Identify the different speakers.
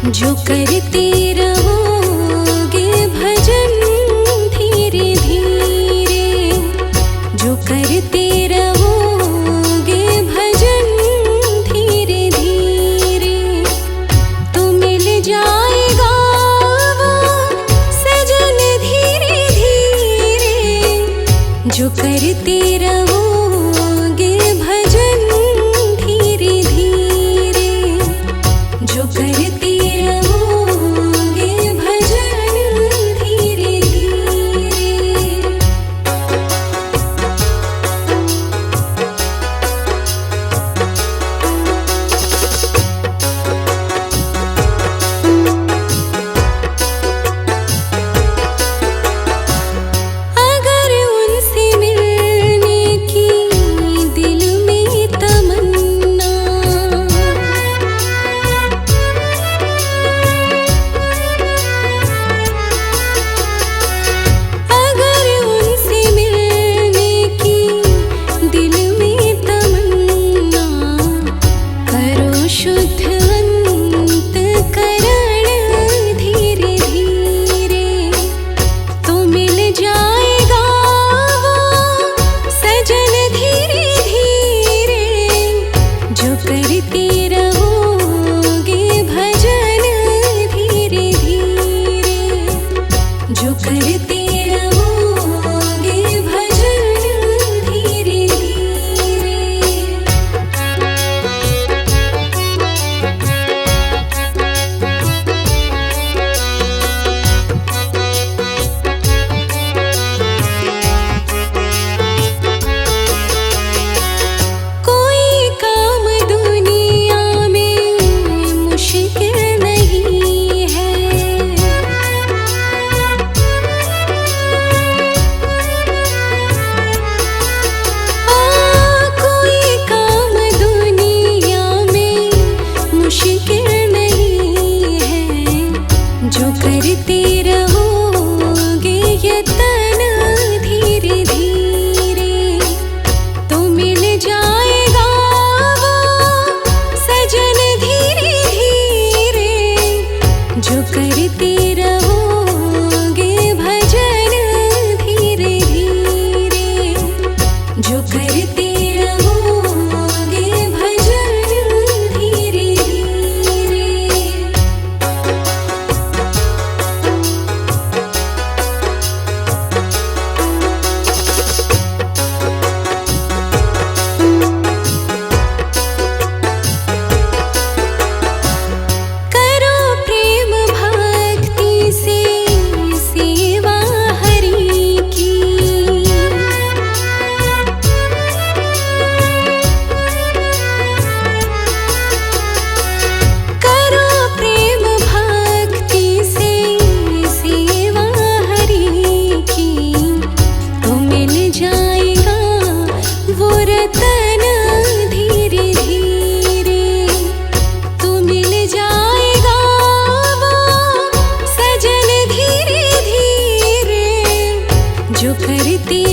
Speaker 1: जो करते रहोगे भजन धीरे धीरे, जो करते रहोगे भजन धीरे धीरे, तो मिल जाएगा वो सजन धीरे धीरे। जो करते रहोगे भजन धीरे धीरे, जो करते रहोगे भजन धीरे धीरे। अगर उनसे मिलने की दिल में तमन्ना, अगर उनसे मिलने की दिल में तमन्ना, करो शुद्ध अंतःकरण धीरे धीरे, तो मिल जाएगा वो सजन धीरे धीरे। जो करते रहोगे भजन धीरे धीरे, जो करते रहोगे भजन धीरे धीरे। कोई काम दुनिया में मुश्किल नहीं है, कोई काम दुनिया में मुश्किल नहीं है। जो करते रहोगे यतन धीरे धीरे, तो मिल जाएगा वो सजन धीरे धीरे। जो करते रहोगे भजन धीरे धीरे, जो करते रहोगे भजन धीरे धीरे। करो प्रेम भक्ति से सेवा हरि की, करो प्रेम भक्ति से सेवा हरि की, तो मिल जाएगा वो रतन धीरे धीरे, तो मिल जाएगा वो सजन धीरे धीरे। जो करते